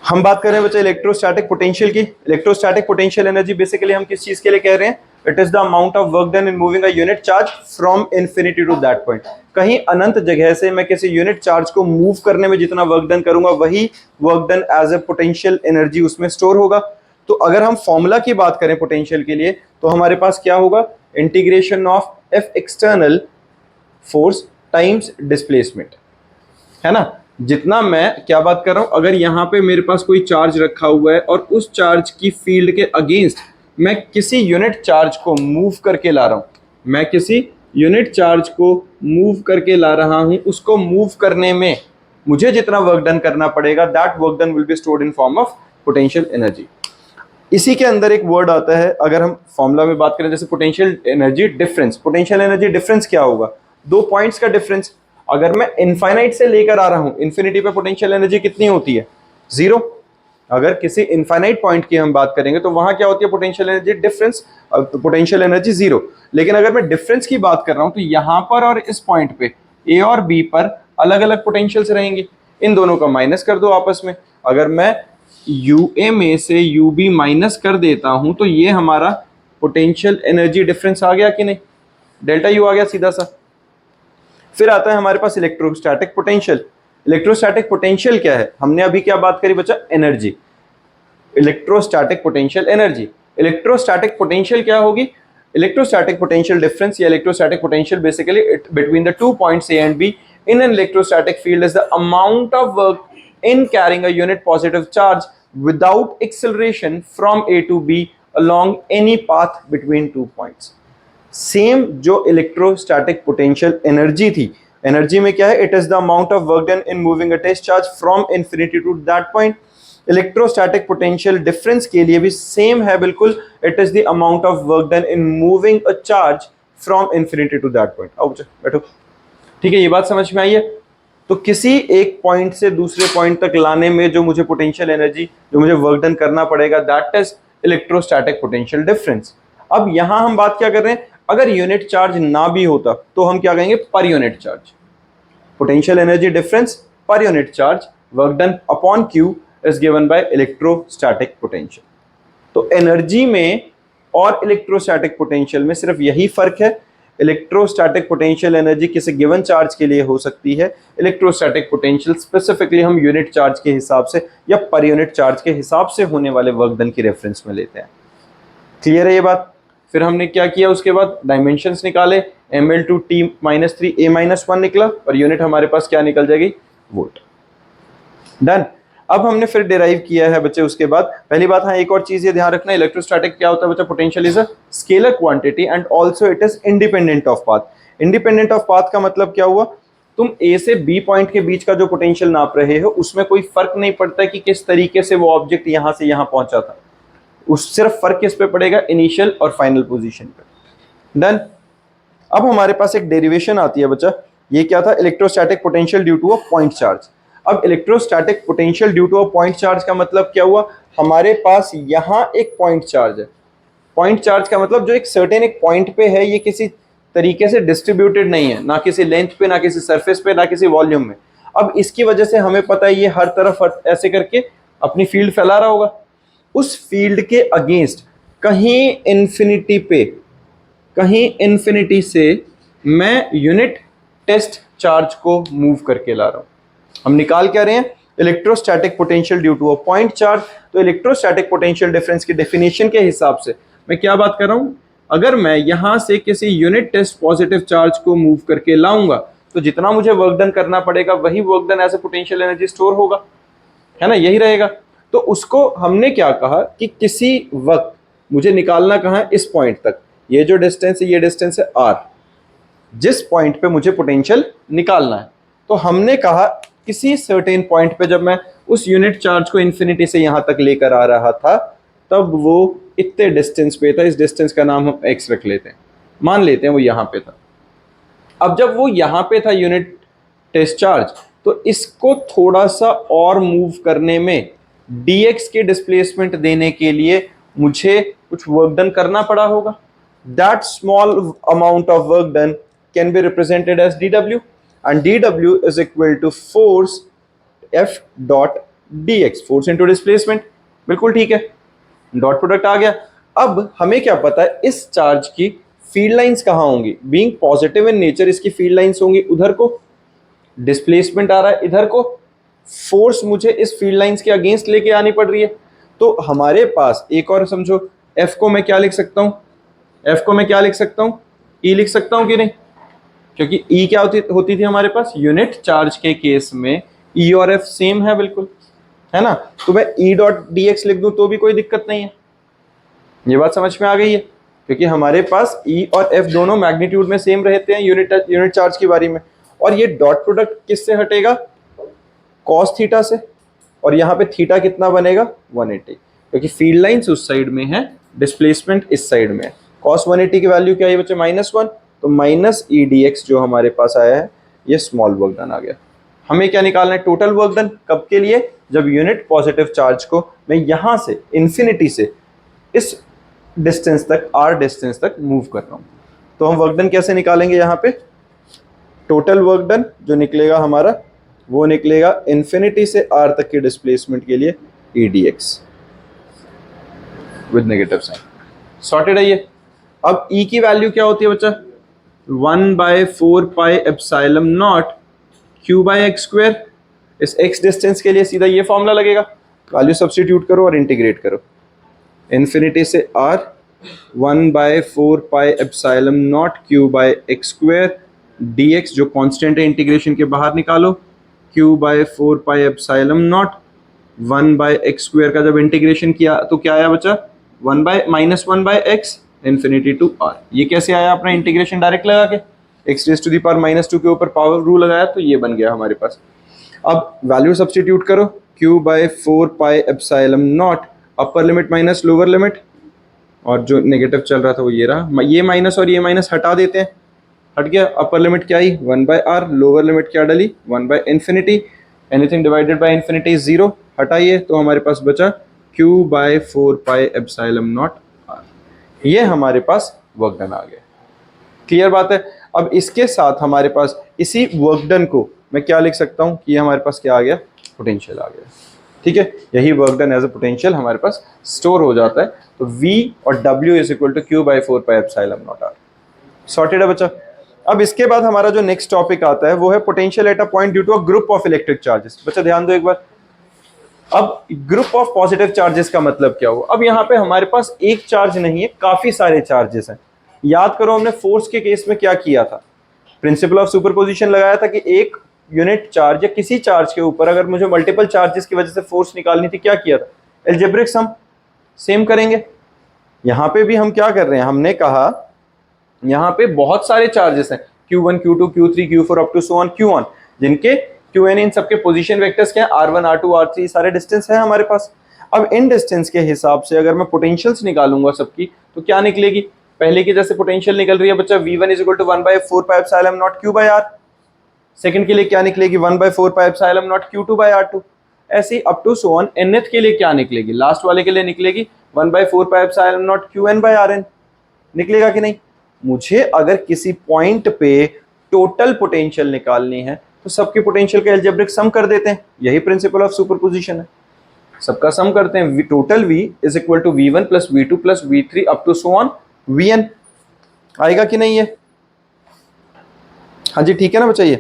हम बात कर रहे हैं बच्चे इलेक्ट्रोस्टैटिक पोटेंशियल की। इलेक्ट्रोस्टैटिक पोटेंशियल एनर्जी बेसिकली हम किस चीज के लिए कह रहे हैं? It is the amount of work done in moving a unit charge from infinity to that point. कहीं अनंत जगह से मैं किसी यूनिट चार्ज को मूव करने में जितना वर्क डन करूंगा वही work done as a potential energy उसमें स्टोर होगा। तो अगर हम फॉर्मूला की बात करें पोटेंशियल के लिए तो हमारे पास क्या होगा? Integration of F external force times displacement, है ना। जितना मैं क्या बात कर रहा हूं, अगर यहां पे मेरे पास कोई चार्ज रखा हुआ है और उस चार्ज की फील्ड के अगेंस्ट मैं किसी यूनिट चार्ज को मूव करके ला रहा हूं, मैं किसी यूनिट चार्ज को मूव करके ला रहा हूं, उसको मूव करने में मुझे जितना वर्क डन करना पड़ेगा that work done will be stored in form of potential energy. इसी के अंदर एक वर्ड आता है, अगर हम फॉर्मूला में बात करें जैसे potential energy difference. Potential energy difference क्या होगा? दो पॉइंट्स का डिफरेंस। अगर मैं इनफाइनाइट से लेकर आ रहा हूं, इन्फिनिटी पे पोटेंशियल एनर्जी कितनी होती है? जीरो। अगर किसी इनफाइनाइट पॉइंट की हम बात करेंगे तो वहां क्या होती है? Potential energy difference, potential energy zero. लेकिन अगर मैं डिफरेंस की बात कर रहा हूं तो यहां पर और इस पॉइंट पे ए और बी पर अलग अलग पोटेंशियल्स रहेंगे, इन दोनों का माइनस कर दो आपस में। अगर मैं यू ए में से यू बी माइनस कर देता हूं तो ये हमारा पोटेंशियल एनर्जी डिफरेंस आ गया कि नहीं? डेल्टा यू आ गया सीधा सा। फिर आता है हमारे पास इलेक्ट्रोस्टैटिक पोटेंशियल। इलेक्ट्रोस्टैटिक पोटेंशियल क्या है? हमने अभी क्या बात करी बच्चा? Energy. Electrostatic potential energy. Electrostatic potential क्या होगी? इलेक्ट्रोस्टैटिक पोटेंशियल डिफरेंस या electrostatic potential basically between the 2 points A and B in an electrostatic field is the amount of work in carrying a unit positive charge without acceleration from A to B along any path between 2 points। Same जो electrostatic potential energy थी, energy में क्या है? It is the amount of work done in moving a test charge from infinity to that point. Electrostatic potential difference के लिए भी same है बिल्कुल, it is the amount of work done in moving a charge from infinity to that point. आओ बैठो, ठीक है, ये बात समझ में आई है। तो किसी एक पॉइंट से दूसरे पॉइंट तक लाने में जो मुझे पोटेंशियल एनर्जी, जो मुझे वर्क डन करना पड़ेगा, that is electrostatic potential difference. अब यहां हम बात क्या कर रहे हैं? अगर यूनिट चार्ज ना भी होता तो हम क्या कहेंगे? पर unit charge. Potential energy difference पर unit charge work done upon Q is given by electrostatic potential. तो एनर्जी में और इलेक्ट्रोस्टैटिक पोटेंशियल में सिर्फ यही फर्क है, इलेक्ट्रोस्टैटिक पोटेंशियल एनर्जी किसी गिवन चार्ज के लिए हो सकती है, इलेक्ट्रोस्टैटिक पोटेंशियल स्पेसिफिकली हम यूनिट चार्ज के हिसाब से या पर यूनिट चार्ज के हिसाब से होने वाले वर्क डन की रेफरेंस में लेते हैं। क्लियर है ये बात? फिर हमने क्या किया उसके बाद? डायमेंशंस निकाले, ml/t-3a-1 निकला और यूनिट हमारे पास क्या निकल जाएगी? वोल्ट। डन। अब हमने फिर डिराइव किया है बच्चे उसके बाद। पहली बात, हाँ एक और चीज ये ध्यान रखना, इलेक्ट्रोस्टैटिक क्या होता है बच्चा? Potential is a scalar quantity and also it is independent of path. Independent of path का मतलब क्या हुआ? तुम ए से बी पॉइंट के बीच का जो पोटेंशियल नाप रहे हो उसमें कोई फर्क नहीं पड़ता कि किस तरीके से वो ऑब्जेक्ट यहां से यहां पहुंचा था, उस सिर्फ फर्क किस पे पड़ेगा? इनिशियल और फाइनल पोजीशन पे। डन। अब हमारे पास एक डेरिवेशन आती है बच्चा, ये क्या था? Electrostatic potential due to a point charge. अब electrostatic potential due to a point charge का मतलब क्या हुआ? हमारे पास यहां एक पॉइंट चार्ज है। पॉइंट चार्ज का मतलब जो एक सर्टेन एक पॉइंट पे है, ये किसी तरीके से डिस्ट्रीब्यूटेड नहीं है, ना किसी लेंथ पे, ना किसी सरफेस पे, ना किसी वॉल्यूम में। अब इसकी वजह से हमें पता है ये हर तरफ ऐसे करके अपनी फील्ड फैला रहा होगा। उस फील्ड के अगेंस्ट कहीं इन्फिनिटी पे, कहीं इन्फिनिटी से मैं यूनिट टेस्ट चार्ज को मूव करके ला रहा हूं। हम निकाल क्या रहे हैं? Electrostatic potential due to a point charge. तो इलेक्ट्रोस्टैटिक पोटेंशियल डिफरेंस की डेफिनेशन के हिसाब से मैं क्या बात कर रहा हूं? अगर मैं यहां से किसी यूनिट टेस्ट पॉजिटिव चार्ज को मूव करके लाऊंगा तो जितना मुझे वर्क डन करना पड़ेगा वही work done as a potential energy store होगा, है ना, यही रहेगा। तो उसको हमने क्या कहा कि किसी वक्त मुझे निकालना कहाँ है? इस पॉइंट तक। ये जो डिस्टेंस है, ये डिस्टेंस है r, जिस पॉइंट पे मुझे पोटेंशियल निकालना है। तो हमने कहा किसी सर्टेन पॉइंट पे जब मैं उस यूनिट चार्ज को इन्फिनिटी से यहां तक लेकर आ रहा था तब वो इतने डिस्टेंस पे था, इस डिस्टेंस का नाम हम x रख लेते हैं, मान लेते हैं वो यहां पे था। अब जब वो यहां पे था यूनिट टेस्ट चार्ज, तो इसको थोड़ा सा और मूव करने में dx के डिस्प्लेसमेंट देने के लिए मुझे कुछ वर्क डन करना पड़ा होगा। That small amount of work done can be represented as dw, and dw is equal to force F dot dx, force into displacement, बिल्कुल ठीक है, डॉट प्रोडक्ट आ गया। अब हमें क्या पता है इस चार्ज की फील्ड लाइंस कहाँ होंगी, बीइंग पॉजिटिव इन नेचर इसकी फील्ड लाइंस होंगी उधर को, डिस्प्लेसमेंट आ रहा है इधर को, फोर्स मुझे इस फील्ड लाइंस के अगेंस्ट लेके आनी पड़ रही है। तो हमारे पास एक और समझो, F को मैं क्या लिख सकता हूँ, F को मैं क्या लिख सकता हूँ, E लिख सकता हूँ कि नहीं, क्योंकि E क्या होती थी हमारे पास, यूनिट चार्ज के केस में E और F सेम है बिल्कुल, है ना। तो मैं E डॉट डी एक्स लिख दूं तो भी कोई दिक्कत नहीं है, ये बात समझ में आ गई है, क्योंकि हमारे पास E और F दोनों मैग्नीट्यूड में सेम रहते हैं यूनिट चार्ज की बारी में। और ये डॉट प्रोडक्ट किससे हटेगा, कॉस थीटा से, और यहाँ पे थीटा कितना बनेगा 180, क्योंकि फील्ड लाइंस उस साइड में है, डिस्प्लेसमेंट इस साइड में है। कॉस 180 की वैल्यू क्या है बच्चे, -1, तो माइनस ई डी एक्स जो हमारे पास आया है ये स्मॉल वर्क डन आ गया। हमें क्या निकालना है, टोटल वर्क डन, कब के लिए, जब यूनिट पॉजिटिव चार्ज को मैं यहां से इन्फिनिटी से इस डिस्टेंस तक, आर डिस्टेंस तक मूव कर रहा हूं। तो हम वर्क डन कैसे निकालेंगे, यहाँ पे टोटल वर्क डन जो निकलेगा हमारा वो निकलेगा इन्फिनिटी से आर तक की डिस्प्लेसमेंट के लिए E D X with negative sign, sorted है ये। अब E की वैल्यू क्या होती है बच्चा, 1/4 pi epsilon naught Q by x square, इस x डिस्टेंस के लिए सीधा ये फॉर्मूला लगेगा, वैल्यू सब्स्टिट्यूट करो और इंटीग्रेट करो, इन्फिनिटी से r 1/4 pi epsilon naught Q by x square dx जो कांस्टेंट है इंटीग्रेशन के बाहर निकालो, Q/4 pi epsilon not 1/x square का जब इंटीग्रेशन किया तो क्या आया बच्चा, -1/x इन्फिनिटी टू r। ये कैसे आया, अपना इंटीग्रेशन डायरेक्ट लगा के x⁻⁻² के ऊपर पावर रूल लगाया तो ये बन गया हमारे पास। अब वैल्यू सब्स्टिट्यूट करो, Q/4 pi epsilon not upper limit minus lower limit, और जो नेगेटिव चल रहा था वो ये रहा, ये माइनस और ये माइनस हटा देते हैं, हट गया, अपर लिमिट क्या आई 1/r, लोअर लिमिट क्या डली 1/∞, एनीथिंग डिवाइडेड बाय इंफिनिटी 0, हटाइए तो हमारे पास बचा Q/4 pi epsilon naught r। ये हमारे पास वर्क डन आ गया, क्लियर बात है। अब इसके साथ हमारे पास इसी वर्क डन को मैं क्या लिख सकता हूं कि हमारे पास क्या आ गया, पोटेंशियल आ गया, ठीक है। यही work done as a potential हमारे पास स्टोर हो जाता है। तो V और W is equal to Q/4 pi epsilon naught r, sorted है बच्चा। अब इसके बाद हमारा जो नेक्स्ट टॉपिक आता है वो है potential at a point due to a group of electric charges. बच्चा ध्यान दो एक बार, अब ग्रुप ऑफ पॉजिटिव चार्जेस का मतलब क्या हुआ, अब यहाँ पे हमारे पास एक चार्ज नहीं है, काफी सारे चार्जेस हैं। याद करो हमने फोर्स के केस में क्या किया था, प्रिंसिपल ऑफ सुपरपोजिशन लगाया था कि एक यूनिट चार्ज या किसी चार्ज के ऊपर अगर मुझे मल्टीपल चार्जेस की वजह से फोर्स निकालनी थी, क्या किया था, एल्जेब्रिक सम। सेम करेंगे यहाँ पे भी, हम क्या कर रहे हैं, हमने कहा यहाँ पे बहुत सारे चार्जेस हैं, Q1, Q2, Q3, Q4 up to so on Q1, जिनके Qn इन सबके पोजीशन वेक्टर्स क्या है, R1, R2, R3 सारे डिस्टेंस है हमारे पास। अब इन डिस्टेंस के हिसाब से अगर मैं पोटेंशियल्स निकालूंगा सबकी तो क्या निकलेगी, पहले की जैसे पोटेंशियल निकल रही है बच्चा V1 is equal to 1/4 pi epsilon naught Q/r, second के लिए क्या निकलेगी 1/4 पाई एप्सिलॉन नॉट Q2/r2, ऐसे up to so on. nth के लिए क्या निकलेगी, लास्ट वाले के लिए निकलेगी 1/4 पाई एप्सिलॉन नॉट Qn/Rn, निकलेगा कि नहीं। मुझे अगर किसी पॉइंट पे टोटल पोटेंशियल निकालनी है तो सबके पोटेंशियल का एल्जेब्रिक सम कर देते हैं, यही प्रिंसिपल ऑफ सुपरपोजिशन है, सबका सम करते हैं। Total V is equal to V1 plus V2 plus V3 up to so on Vn, आएगा कि नहीं ये, हाँ जी ठीक है ना बच्चा। ये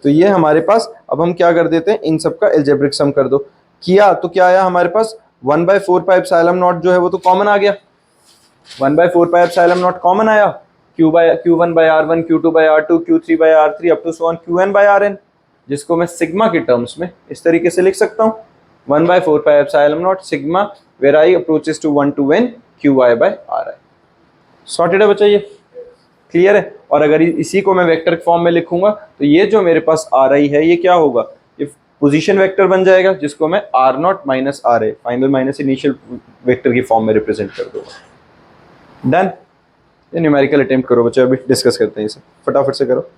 तो ये हमारे पास, अब हम क्या कर देते हैं, इन सबका एल्जेब्रिक सम कर दो, किया तो क्या आया हमारे पास 1/4 पाई एप्सिलॉन नॉट जो है वो तो कॉमन आ गया, 1/4 पाई एप्सिलॉन नॉट कॉमन आया, Q1/R1, Q2/R2, Q3/R3 up to so on Qn/Rn, जिसको मैं सिग्मा के टर्म्स में इस तरीके से लिख सकता हूँ, 1/4 pi epsilon naught sigma where I approaches to 1 to n Qi/Ri, sorted है बच्चा, ये क्लियर है। और अगर इसी को मैं वेक्टर फॉर्म में लिखूंगा तो ये जो मेरे पास Ri है ये क्या होगा, ये पोजीशन वेक्टर बन जाएगा, जिसको मैं R0 minus Ra final minus initial vector की फॉर्म में रिप्रेजेंट कर दूंगा। डन, ये न्यूमेरिकल अटेम्प्ट करो बच्चे, अभी डिस्कस करते हैं इसे, फटाफट से करो।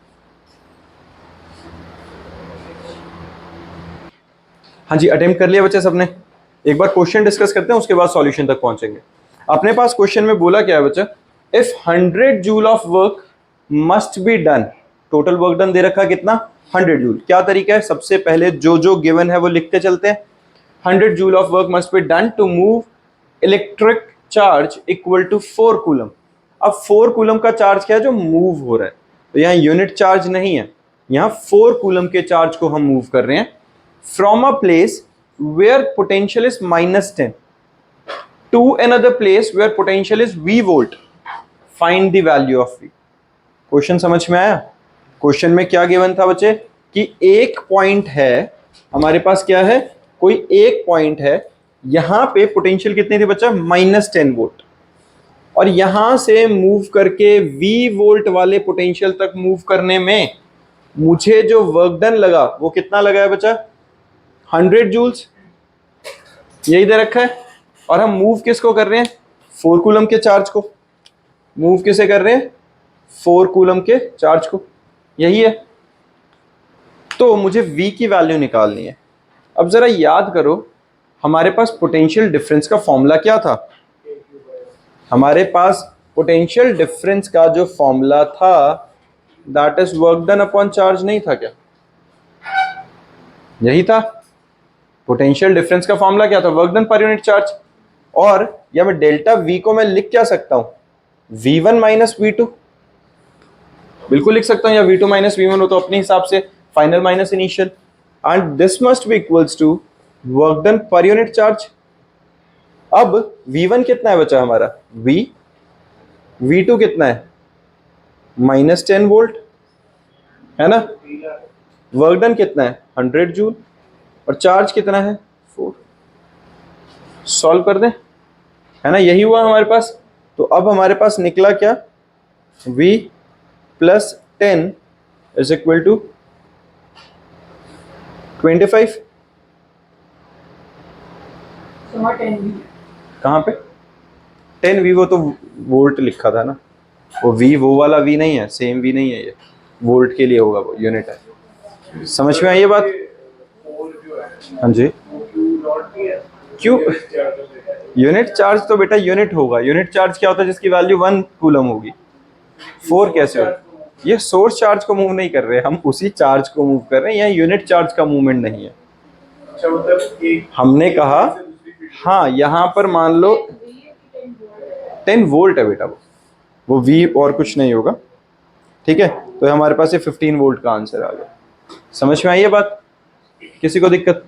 हाँ जी अटेम्प्ट कर लिया बच्चे सबने, एक बार क्वेश्चन डिस्कस करते हैं उसके बाद सॉल्यूशन तक पहुंचेंगे। अपने पास क्वेश्चन में बोला क्या है बच्चा, if 100 joule of work must be done, total work done they रखा कितना 100 जूल। क्या तरीका है, सबसे पहले जो जो गिवन है वो लिखते चलते हैं, 100 joule of work must be done to move electric charge equal to 4 coulomb. अब 4 कूलम का चार्ज क्या है जो मूव हो रहा है, तो यहाँ यूनिट चार्ज नहीं है, यहाँ 4 कूलम के चार्ज को हम मूव कर रहे हैं from a place where potential is -10 to another place where potential is V volt. Find the value of V. Question समझ में आया? क्वेश्चन में क्या गिवन था बच्चे कि एक पॉइंट है हमारे पास, क्या है, कोई एक पॉइंट है, यहां पे पोटेंशियल कितनी थी बच्चा, -10 वोल्ट, और यहां से मूव करके V वोल्ट वाले पोटेंशियल तक मूव करने में मुझे जो वर्क डन लगा वो कितना लगा है बच्चा, 100 जूल्स, यही दे रखा है। और हम मूव किसको कर रहे हैं, 4 कूलम के चार्ज को मूव किसे कर रहे हैं, 4 कूलम के चार्ज को, यही है। तो मुझे V की वैल्यू निकालनी है। अब जरा याद करो हमारे पास पोटेंशियल डिफरेंस का फॉर्मूला क्या था, हमारे पास पोटेंशियल डिफरेंस का जो फॉर्मूला था that is work done upon charge, नहीं था क्या, यही था। पोटेंशियल डिफरेंस का फॉर्मूला क्या था, work done per unit charge. और या मैं डेल्टा V को मैं लिख क्या सकता हूं, V1 माइनस V2, बिल्कुल लिख सकता हूं, या V2 माइनस V1 हो तो अपने हिसाब से final minus initial, and this must be equals to work done per unit charge. अब V1 कितना है बचा हमारा V, V2 कितना है -10 वोल्ट, है ना, वर्क डन कितना है 100 जूल, और चार्ज कितना है 4। सॉल्व कर दें, है ना, यही हुआ हमारे पास। तो अब हमारे पास निकला क्या, V + 10 इज इक्वल टू 25। कहाँ पे 10V, वो तो वोल्ट लिखा था ना, वो V वो वाला V नहीं है, सेम V नहीं है, ये वोल्ट के लिए होगा, वो यूनिट है। समझ में आई ये बात? हाँ जी, क्यों यूनिट चार्ज, तो बेटा यूनिट होगा, यूनिट चार्ज क्या होता है जिसकी वैल्यू 1 कूलम होगी, 4 कैसे हो, ये सोर्स चार्ज को मूव नहीं कर रहे, हम उसी चार्ज को मूव कर रहे हैं, यहाँ यूनिट चार्ज का मूवमेंट नहीं है। हमने कहा हाँ, यहाँ पर मान लो 10 वोल्ट है बेटा, वो V और कुछ नहीं होगा, ठीक है। तो हमारे पास ये 15 वोल्ट का आंसर आ गया। समझ में आई ये बात, किसी को दिक्कत,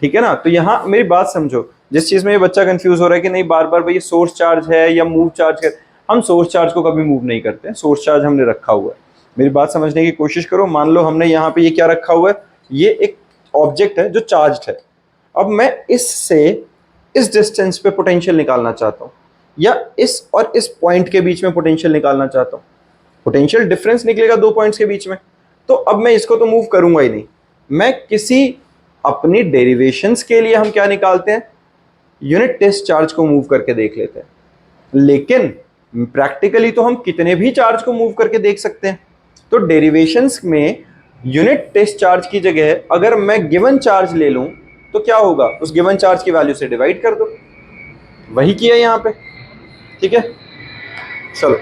ठीक है ना। तो यहाँ मेरी बात समझो, जिस चीज में ये बच्चा कंफ्यूज हो रहा है कि नहीं बार बार भाई सोर्स चार्ज है या मूव चार्ज है, हम सोर्स चार्ज को कभी मूव नहीं करते हैं, सोर्स चार्ज हमने रखा हुआ है। मेरी बात समझने की कोशिश करो, मान लो हमने यहाँ पे ये क्या रखा हुआ है, ये एक ऑब्जेक्ट है जो चार्ज्ड है। अब मैं इससे इस डिस्टेंस पे पोटेंशियल निकालना चाहता हूँ, या इस और इस पॉइंट के बीच में पोटेंशियल निकालना चाहता हूँ, पोटेंशियल डिफरेंस निकलेगा 2 पॉइंट्स के बीच में। तो अब मैं इसको तो मूव करूंगा ही नहीं, मैं किसी अपनी डेरिवेशंस के लिए हम क्या निकालते हैं, यूनिट टेस्ट चार्ज को मूव करके देख लेते हैं। लेकिन प्रैक्टिकली तो हम कितने भी चार्ज को मूव करके देख सकते हैं। तो डेरिवेशंस में यूनिट टेस्ट चार्ज की जगह अगर मैं गिवन चार्ज ले लूं तो क्या होगा, उस गिवन चार्ज की वैल्यू से डिवाइड कर दो, वही किया यहां पे, ठीक है। चलो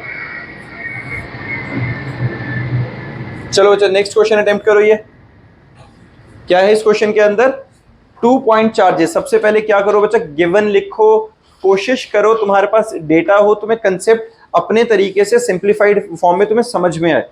चलो बच्चा नेक्स्ट क्वेश्चन अटेम्प्ट करो। ये क्या है इस क्वेश्चन के अंदर, 2 पॉइंट चार्जेस। सबसे पहले क्या करो बच्चा, गिवन लिखो, कोशिश करो तुम्हारे पास डेटा हो, तुम्हें कंसेप्ट अपने तरीके से सिंप्लीफाइड फॉर्म में तुम्हें समझ में आए।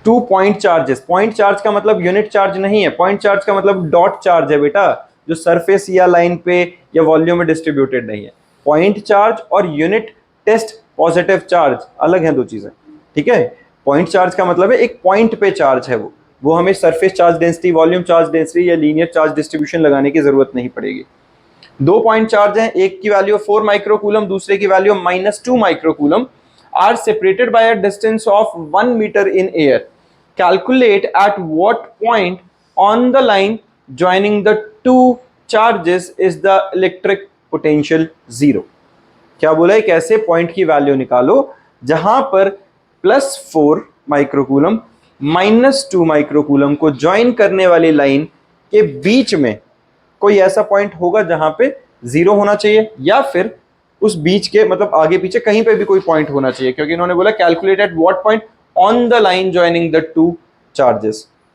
2 पॉइंट चार्जेस, पॉइंट चार्ज का मतलब यूनिट चार्ज नहीं है, पॉइंट चार्ज का मतलब डॉट चार्ज है बेटा, जो सरफेस या लाइन पे या वॉल्यूम में डिस्ट्रीब्यूटेड नहीं है। पॉइंट चार्ज और यूनिट टेस्ट पॉजिटिव चार्ज अलग हैं, 2 चीजें, ठीक है। पॉइंट चार्ज का मतलब है एक पॉइंट पे चार्ज है, वो हमें surface charge density, volume charge density या लीनियर चार्ज डिस्ट्रीब्यूशन लगाने की जरूरत नहीं पड़ेगी। 2 पॉइंट चार्ज हैं, एक की वैल्यू 4 माइक्रोकूलम, दूसरे की value -2 microcoulomb, are separated by a distance of 1 metre in air. Calculate at what point on the line joining the 2 charges is the electric potential 0। क्या बोला है, कैसे पॉइंट की वैल्यू निकालो जहां पर +4 माइक्रोकूलम -2 माइक्रोकूलम को ज्वाइन करने वाली लाइन के बीच में कोई ऐसा पॉइंट होगा जहां पे 0 होना चाहिए, या फिर उस बीच के मतलब आगे पीछे कहीं पे भी कोई पॉइंट होना चाहिए, क्योंकि इन्होंने बोला calculate at what point on the line joining the 2 charges.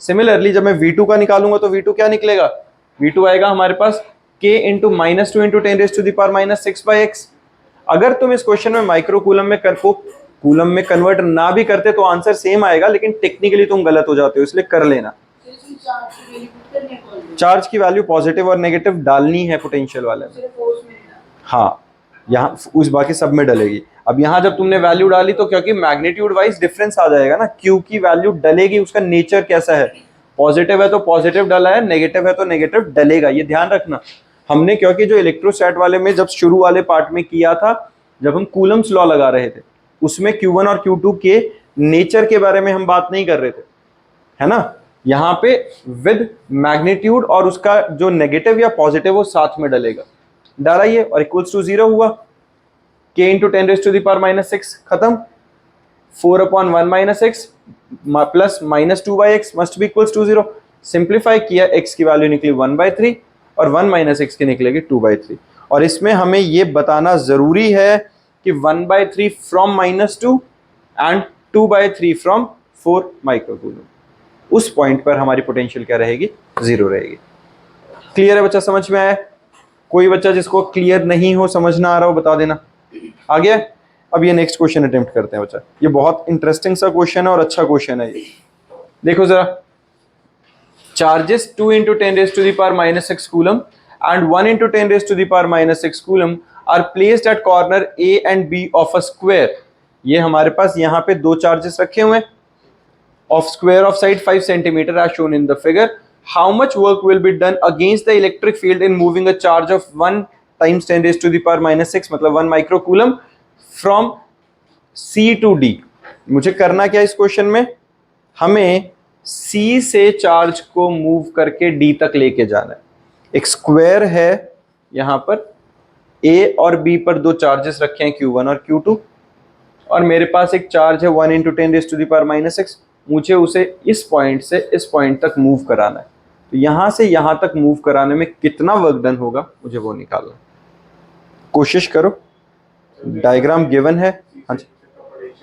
Similarly जब मैं V2 का निकालूंगा तो V2 क्या निकलेगा, V2 आएगा हमारे पास K into minus 2 into 10⁻⁻⁶/x। अगर तुम इस क्वेश्चन में माइक्रो कूलम में कूलम में कन्वर्ट ना भी करते तो आंसर सेम आएगा, लेकिन टेक्निकली तुम गलत हो जाते हो, इसलिए कर लेना। चार्ज की वैल्यू पॉजिटिव और नेगेटिव डालनी है पोटेंशियल वाले में, हाँ यहाँ उस बाकी सब में डलेगी। अब यहाँ जब तुमने वैल्यू डाली तो क्योंकि मैग्नीट्यूड वाइज डिफरेंस आ जाएगा ना, क्यू की वैल्यू डलेगी, उसका नेचर कैसा है, पॉजिटिव है तो पॉजिटिव डला है, नेगेटिव है तो नेगेटिव डलेगा, ये ध्यान रखना। हमने क्योंकि जो इलेक्ट्रोस्टैट वाले में जब शुरू वाले पार्ट में किया था, जब हम कूलम्स लॉ लगा रहे थे, उसमें Q1 और Q2 के नेचर के बारे में हम बात नहीं कर रहे थे, है ना। यहाँ पे विद मैग्नीट्यूड और उसका जो नेगेटिव या पॉजिटिव वो साथ में डलेगा, डाला ये और इक्वल्स टू 0 हुआ, K इंटू 10⁻⁻⁶ खत्म, 4/1 - x plus -2/x must be equals to 0। Simplify किया, x की वैल्यू निकली 1/3 और 1 - x की निकलेगी 2/3। और इसमें हमें ये बताना जरूरी है कि 1/3 फ्रॉम -2 एंड 2/3 फ्रॉम 4 माइक्रोकूलम, उस पॉइंट पर हमारी पोटेंशियल क्या रहेगी, 0 रहेगी। क्लियर है बच्चा, समझ में आया? कोई बच्चा जिसको क्लियर नहीं हो, समझ ना आ रहा हो, बता देना। आ गया? अब ये नेक्स्ट क्वेश्चन अटेम्प्ट करते हैं बच्चा, ये बहुत इंटरेस्टिंग सा क्वेश्चन है और अच्छा क्वेश्चन है ये। देखो जरा, charges 2 into 10⁻⁻⁶ coulomb and 1 into 10⁻⁻⁶ coulomb are placed at corner A and B of a square। ये हमारे पास यहाँ पे दो चार्जेस रखे हुए हैं of square of side 5 centimeter as shown in the figure। How much work will be done against the electric field in moving a charge of 1 times 10⁻⁻⁶ मतलब 1 microcoulomb from C to D। मुझे करना क्या इस question में, हमें C से charge को move करके D तक लेके जाना है। एक स्क्वायर है, यहां पर A और B पर दो चार्जेस रखे हैं Q1 और Q2, और मेरे पास एक चार्ज है 1 इंटू 10⁻⁻⁶। मुझे उसे इस पॉइंट से इस पॉइंट तक मूव कराना है, तो यहां से यहां तक मूव कराने में कितना वर्क डन होगा मुझे वो निकालना। कोशिश करो, डायग्राम गिवन है, हाँ जी,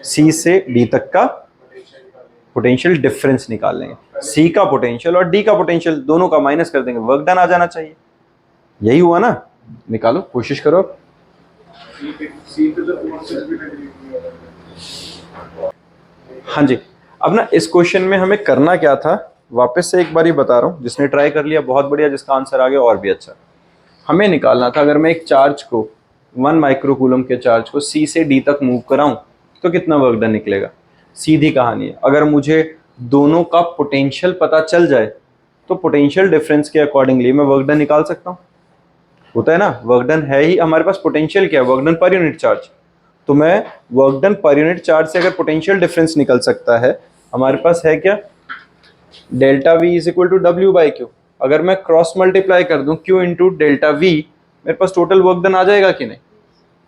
C से D तक का पोटेंशियल डिफरेंस निकाल लेंगे, C का पोटेंशियल और D का पोटेंशियल दोनों का माइनस कर देंगे, वर्क डन आ जाना चाहिए। यही हुआ ना, निकालो, कोशिश करो। हाँ जी, अब ना इस क्वेश्चन में हमें करना क्या था, वापस से एक बार ही बता रहा हूँ, जिसने ट्राई कर लिया बहुत बढ़िया, जिसका आंसर आ गया और भी अच्छा। हमें निकालना था, अगर मैं एक चार्ज को 1 माइक्रोकूलम के चार्ज को C से D तक मूव कराऊं तो कितना वर्क डन निकलेगा। सीधी कहानी है, अगर मुझे दोनों का पोटेंशियल पता चल जाए तो पोटेंशियल डिफरेंस के अकॉर्डिंगली मैं वर्क डन निकाल सकता हूँ। होता है ना, वर्क डन है ही हमारे पास, पोटेंशियल क्या है, work done per unit charge. तो मैं work done per unit charge से अगर पोटेंशियल डिफरेंस निकल सकता है, हमारे पास है क्या, delta V is equal to W/Q। अगर मैं क्रॉस मल्टीप्लाई कर दूं Q इंटू डेल्टा V, मेरे पास टोटल वर्क डन आ जाएगा कि नहीं।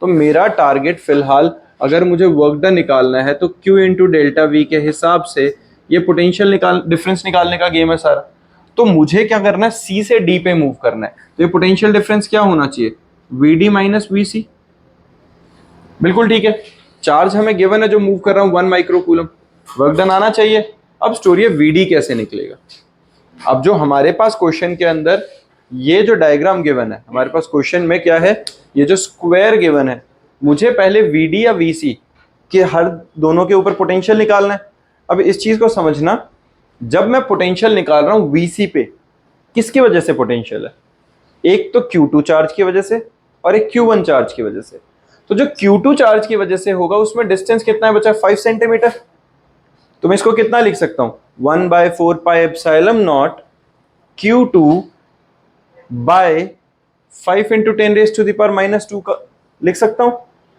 तो मेरा टारगेट फिलहाल, अगर मुझे वर्क डन निकालना है तो Q इंटू डेल्टा V के हिसाब से ये पोटेंशियल डिफरेंस निकालने का गेम है सारा। तो मुझे क्या करना है, सी से डी पे मूव करना है, तो ये पोटेंशियल डिफरेंस क्या होना चाहिए, वीडी माइनस वीसी। बिल्कुल ठीक है, चार्ज हमें गिवन है जो मूव कर रहा हूं 1 माइक्रोकूलम, वर्क डन आना चाहिए। अब स्टोरी है वीडी कैसे निकलेगा। अब जो हमारे पास क्वेश्चन के अंदर ये जो डायग्राम गिवन है, हमारे पास क्वेश्चन में क्या है, ये जो स्क्वायर गिवन है, मुझे पहले वीडी या वीसी के हर दोनों के ऊपर पोटेंशियल निकालना है। अब इस चीज को समझना, जब मैं पोटेंशियल निकाल रहा हूं वीसी पे, किसकी वजह से पोटेंशियल है, एक तो Q2 चार्ज की वजह से और एक Q1 चार्ज की वजह से। तो जो Q2 चार्ज की वजह से होगा उसमें डिस्टेंस कितना है बचा, 5 सेंटीमीटर। तो मैं इसको कितना लिख सकता हूं, 1/4 pi epsilon naught Q2 by 5 into 10⁻⁻² का लिख सकता हूं।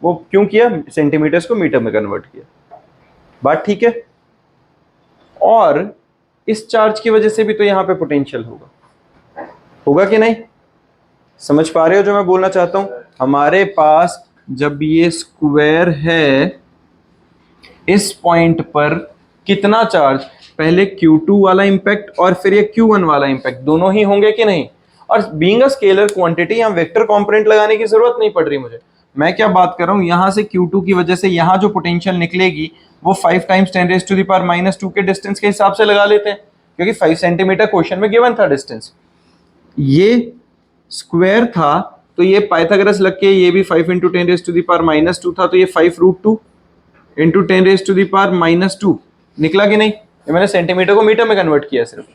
वो क्यों किया, सेंटीमीटर्स को मीटर में कन्वर्ट किया। बात ठीक है। और इस चार्ज की वजह से भी तो यहां पे पोटेंशियल होगा कि नहीं, समझ पा रहे हो जो मैं बोलना चाहता हूं। हमारे पास जब ये स्क्वायर है, इस पॉइंट पर कितना चार्ज, पहले Q2 वाला इंपैक्ट और फिर ये Q1 वाला इंपैक्ट, दोनों ही होंगे कि नहीं। और बीइंग अ स्केलर क्वांटिटी यहां वेक्टर कंपोनेंट लगाने की जरूरत नहीं पड़ रही मुझे। मैं क्या बात कर रहा हूं, यहां से Q2 की वजह से यहां जो पोटेंशियल निकलेगी वो 5 × 10⁻⁻² के डिस्टेंस के हिसाब से लगा लेते हैं, क्योंकि 5 सेंटीमीटर क्वेश्चन में गिवन था डिस्टेंस। ये स्क्वायर था तो ये पाइथागोरस लग के ये भी 5 × 10⁻⁻² था, तो ये 5√2 × 10⁻⁻² निकला कि नहीं। ये मैंने सेंटीमीटर को मीटर में कन्वर्ट किया सिर्फ।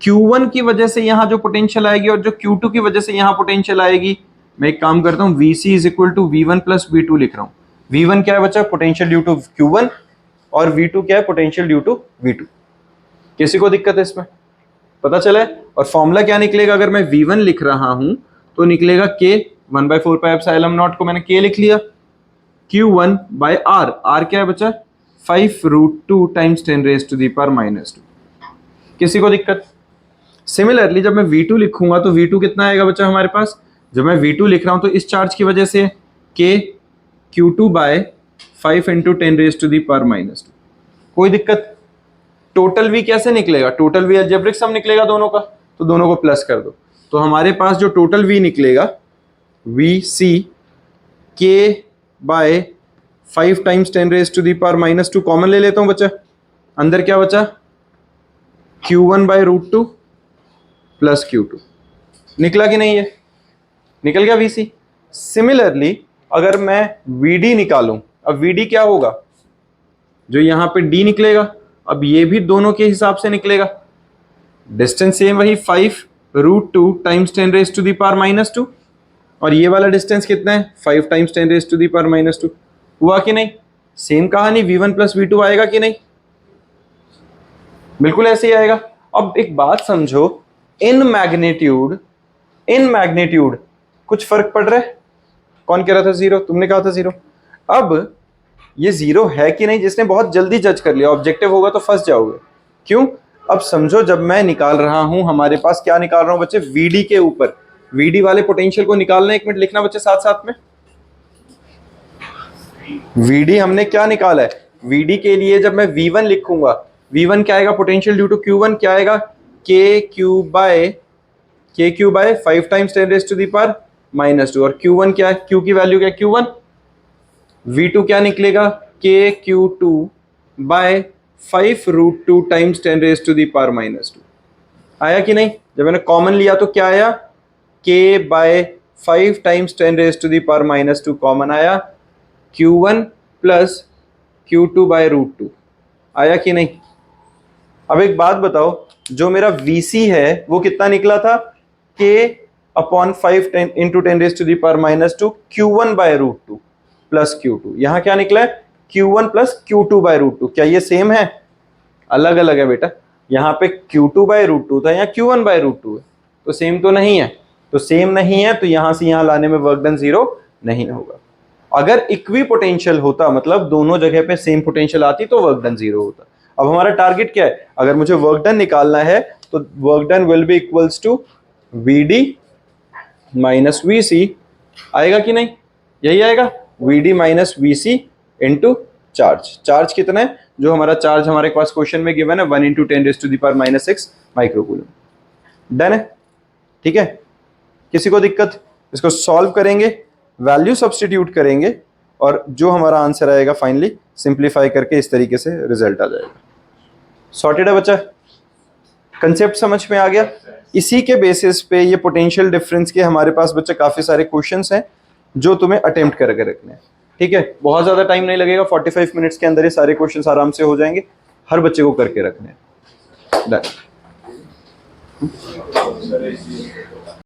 Q1 की वजह से यहां जो पोटेंशियल आएगी और जो Q2 की वजह से यहां पोटेंशियल आएगी, मैं एक काम करता हूं, VC = V1 + V2 लिख रहा हूं। V1 क्या है बच्चा, पोटेंशियल ड्यू टू Q1, और V2 क्या है, पोटेंशियल ड्यू टू V2। किसी को दिक्कत है इसमें, पता चला है। और फॉर्मूला क्या निकलेगा, अगर मैं V1 लिख रहा हूं तो निकलेगा K 1/4 पाई एप्सिलॉन नॉट को मैंने K लिख लिया, Q1 बाय R, R क्या है बच्चा, 5√2 × 10⁻⁻²। किसी को दिक्कत। सिमिलरली जब मैं V2 लिखूंगा तो V2 कितना आएगा बच्चा हमारे पास, जब मैं V2 लिख रहा हूं तो इस चार्ज की वजह से K Q2 बाय 5 × 10⁻⁻²। कोई दिक्कत। टोटल V कैसे निकलेगा, टोटल V अलजेब्रिक सम निकलेगा दोनों का, तो दोनों को प्लस कर दो। तो हमारे पास जो टोटल V निकलेगा, VC K बाय 5 × 10⁻⁻² कॉमन ले लेता हूं बच्चा, अंदर क्या बचा, Q1/√2 प्लस Q2। निकला कि नहीं, ये निकल गया VC। सिमिलरली अगर मैं VD निकालूं, अब VD क्या होगा, जो यहां पे D निकलेगा, अब ये भी दोनों के हिसाब से निकलेगा। डिस्टेंस सेम वही 5√2 × 10⁻⁻², और ये वाला डिस्टेंस कितना है, 5 × 10⁻⁻²। हुआ कि नहीं, सेम कहानी, V1 + V2 आएगा कि नहीं, बिल्कुल ऐसे ही आएगा। अब एक बात समझो, इन मैग्नीट्यूड कुछ फर्क पड़ रहा है। कौन कह रहा था 0, तुमने कहा था 0। अब ये 0 है कि नहीं, जिसने बहुत जल्दी जज कर लिया, ऑब्जेक्टिव होगा तो फंस जाओगे। क्यों, अब समझो, जब मैं निकाल रहा हूं, हमारे पास क्या निकाल रहा हूं बच्चे, VD के ऊपर, VD वाले पोटेंशियल को निकालना है। 1 मिनट लिखना बच्चे साथ साथ में। VD हमने क्या निकाला है, VD के लिए जब मैं V1 लिखूंगा, V1 क्या आएगा, पोटेंशियल ड्यू टू Q1 क्या आएगा, KQ बाय 5 × 10⁻⁻², और Q1 क्या है, Q की वैल्यू क्या है, Q1। V2 क्या निकलेगा, KQ2 बाय 5√2 × 10⁻⁻²। आया कि नहीं, जब मैंने कॉमन लिया तो क्या आया, K बाय 5 × 10⁻⁻² कॉमन आया, Q1 प्लस Q2/√2 आया कि नहीं। अब एक बात बताओ, जो मेरा VC है वो कितना निकला था, K/5 × 10⁻⁻² Q1/√2 प्लस Q2। यहां क्या निकला है, Q1 प्लस Q2/√2। क्या ये सेम है, अलग अलग है बेटा। यहाँ पे Q2/√2 था, यहाँ Q1/√2 है, तो सेम तो नहीं है। तो सेम नहीं है तो यहां से यहां लाने में वर्क डन 0 नहीं होगा। अगर इक्वी पोटेंशियल होता, मतलब दोनों जगह पे सेम पोटेंशियल आती, तो वर्क डन 0 होता। अब हमारा टारगेट क्या है, अगर मुझे वर्क डन निकालना है तो work done will be equals to VD minus VC। आएगा कि नहीं, यही आएगा, VD minus VC into charge. Charge कितना है, जो हमारा चार्ज हमारे पास क्वेश्चन में गिवन है 1 × 10⁻⁻6 माइक्रोकूलम। डन है, ठीक है। किसी को दिक्कत? इसको सॉल्व करेंगे, वैल्यू सब्स्टिट्यूट करेंगे और जो हमारा आंसर आएगा फाइनली सिंप्लीफाई करके इस तरीके से रिजल्ट आ जाएगा। सॉर्टेड है बच्चा? कंसेप्ट समझ में आ गया? इसी के बेसिस पे ये पोटेंशियल डिफरेंस के हमारे पास बच्चे काफी सारे क्वेश्चंस हैं जो तुम्हें अटेम्प्ट करके रखने हैं, ठीक है। बहुत ज्यादा टाइम नहीं लगेगा, 45 मिनट्स के अंदर ये सारे क्वेश्चंस आराम से हो जाएंगे, हर बच्चे को करके रखने हैं।